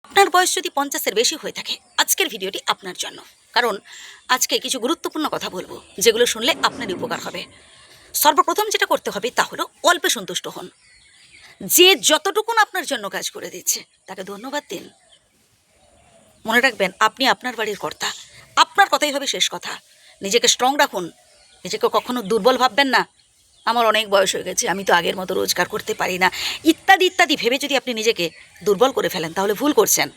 আপনার বয়স যদি 50-এর বেশি হয়ে থাকে, আজকের ভিডিওটি আপনার জন্য। কারণ আজকে কিছু গুরুত্বপূর্ণ কথা বলবো, যেগুলো শুনলে আপনারই উপকার হবে। সর্বপ্রথম যেটা করতে হবে তা হলো অল্পে সন্তুষ্ট হন। যে যতটুকুন আপনার জন্য কাজ করে দিচ্ছে তাকে ধন্যবাদ দিন। মনে রাখবেন, আপনি আপনার বাড়ির কর্তা, আপনার কথাই হবে শেষ কথা। নিজেকে স্ট্রং রাখুন, নিজেকে কখনো দুর্বল ভাববেন না। আমার অনেক বয়স হয়ে গেছে, আমি তো আগের মতো রোজগার করতে পারি না, ইত্যাদি ইত্যাদি ভেবে যদি আপনি নিজেকে দুর্বল করে ফেলেন তাহলে ভুল করছেন।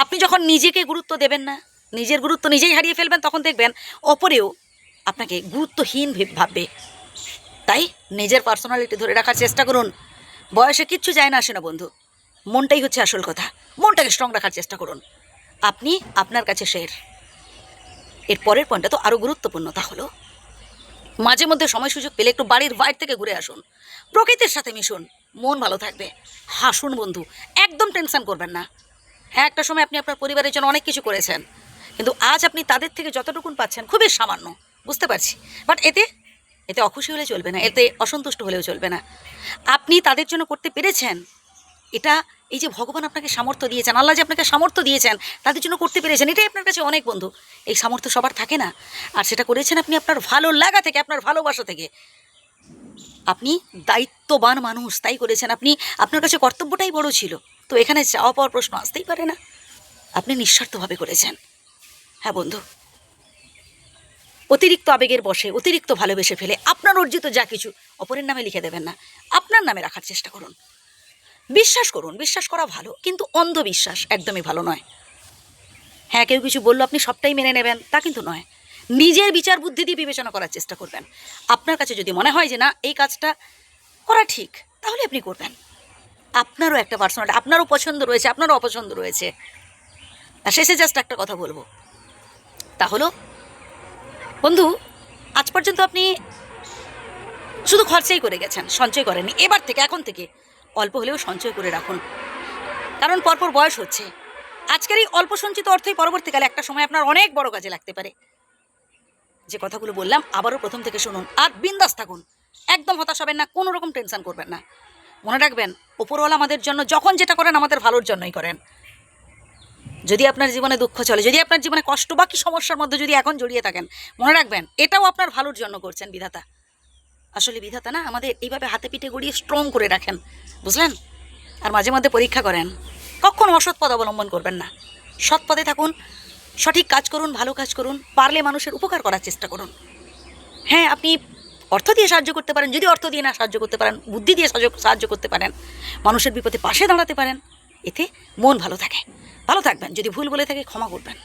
আপনি যখন নিজেকে গুরুত্ব দেবেন না, নিজের গুরুত্ব নিজেই হারিয়ে ফেলবেন, তখন দেখবেন অপরেও আপনাকে গুরুত্বহীন ভাববে। তাই নিজের পার্সোনালিটি ধরে রাখার চেষ্টা করুন। বয়সে কিচ্ছু যায় না আসে না বন্ধু, মনটাই হচ্ছে আসল কথা। মনটাকে স্ট্রং রাখার চেষ্টা করুন। আপনি আপনার কাছে শের। এর পরের পয়েন্টটা তো আরও গুরুত্বপূর্ণ, তা হলো মাঝে মধ্যে সময় সুযোগ পেলে একটু বাড়ির বাইরে থেকে ঘুরে আসুন, প্রকৃতির সাথে মিশুন, মন ভালো থাকবে। হাসুন বন্ধু, একদম টেনশন করবেন না। হ্যাঁ, একটা সময় আপনি আপনার পরিবারের জন্য অনেক কিছু করেছেন, কিন্তু আজ আপনি তাদের থেকে যতটুকুন পাচ্ছেন খুবই সামান্য, বুঝতে পারছি। বাট এতে অখুশি হলে চলবে না, এতে অসন্তুষ্ট হলেও চলবে না। আপনি তাদের জন্য করতে পেরেছেন, এটা এই যে ভগবান আপনাকে সামর্থ্য দিয়েছেন, আল্লাহ যে আপনাকে সামর্থ্য দিয়েছেন, তাদের জন্য করতে পেরেছেন, এটাই আপনার কাছে অনেক বন্ধু। এই সামর্থ্য সবার থাকে না, আর সেটা করেছেন আপনি আপনার ভালো লাগা থেকে, আপনার ভালোবাসা থেকে। আপনি দায়িত্ববান মানুষ, তাই করেছেন। আপনার কাছে কর্তব্যটাই বড় ছিল, তো এখানে চাওয়া পাওয়ার প্রশ্ন আসতেই পারে না। আপনি নিঃস্বার্থভাবে করেছেন। হ্যাঁ বন্ধু, অতিরিক্ত আবেগের বশে, অতিরিক্ত ভালোবেসে ফেলে আপনার অর্জিত যা কিছু অপরের নামে লিখে দেবেন না, আপনার নামে রাখার চেষ্টা করুন। বিশ্বাস করুন, বিশ্বাস করা ভালো, কিন্তু অন্ধবিশ্বাস একদমই ভালো নয়। হ্যাঁ, কেউ কিছু বললো আপনি সবটাই মেনে নেবেন, তা কিন্তু নয়। নিজের বিচার বুদ্ধি দিয়ে বিবেচনা করার চেষ্টা করবেন। আপনার কাছে যদি মনে হয় যে না, এই কাজটা করা ঠিক, তাহলে আপনি করবেন। আপনারও একটা পার্সোনালিটি, আপনারও পছন্দ রয়েছে, আপনারও অপছন্দ রয়েছে। আর শেষে জাস্ট একটা কথা বলবো, তা হলো বন্ধু, আজ পর্যন্ত আপনি শুধু খরচাই করে গেছেন, সঞ্চয় করেননি। এবার থেকে, এখন থেকে অল্প হলেও সঞ্চয় করে রাখুন, কারণ পরপর বয়স হচ্ছে। আজকের এই অল্প সঞ্চিত অর্থই পরবর্তীকালে একটা সময় আপনার অনেক বড় কাজে লাগতে পারে। যে কথাগুলো বললাম আবারও প্রথম থেকে শুনুন, আর বিন্দাস থাকুন, একদম হতাশ হবেন না, কোনো রকম টেনশন করবেন না। মনে রাখবেন, ওপরওয়ালা আমাদের জন্য যখন যেটা করেন আমাদের ভালোর জন্যই করেন। যদি আপনার জীবনে দুঃখ চলে, যদি আপনার জীবনে কষ্ট বা কি সমস্যার মধ্যে যদি এখন জড়িয়ে থাকেন, মনে রাখবেন এটাও আপনার ভালোর জন্য করছেন বিধাতা। আসলে বিধাতা না আমাদের এইভাবে হাতে পিঠে গড়িয়ে স্ট্রং করে রাখেন, বুঝলেন? আর মাঝে মধ্যে পরীক্ষা করেন। কখনো অসৎ পথ অবলম্বন করবেন না, সৎ পথে থাকুন, সঠিক কাজ করুন, ভালো কাজ করুন, পারলে মানুষের উপকার করার চেষ্টা করুন। হ্যাঁ, আপনি অর্থ দিয়ে সাহায্য করতে পারেন, যদি অর্থ দিয়ে না সাহায্য করতে পারেন, বুদ্ধি দিয়ে সাহায্য করতে পারেন, মানুষের বিপদে পাশে দাঁড়াতে পারেন, এতে মন ভালো থাকে। ভালো থাকবেন। যদি ভুল বলে থাকে ক্ষমা করবেন।